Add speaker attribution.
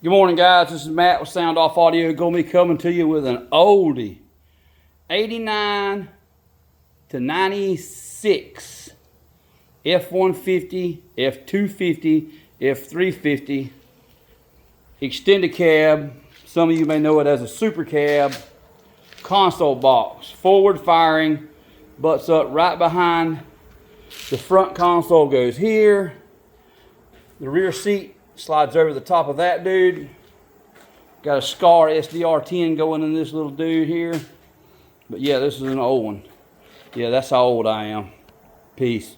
Speaker 1: Good morning, guys. This is Matt with Sound Off Audio. Gonna be coming to you with an oldie. 89 to 96 F150, F250, F350 extended cab. Some of you may know it as a super cab. Console box, forward firing, butts up right behind. The front console goes here. The rear seat slides over the top of that dude. Got a SCAR SDR10 going in this little dude here. But yeah, this is an old one. Yeah, that's how old I am. Peace.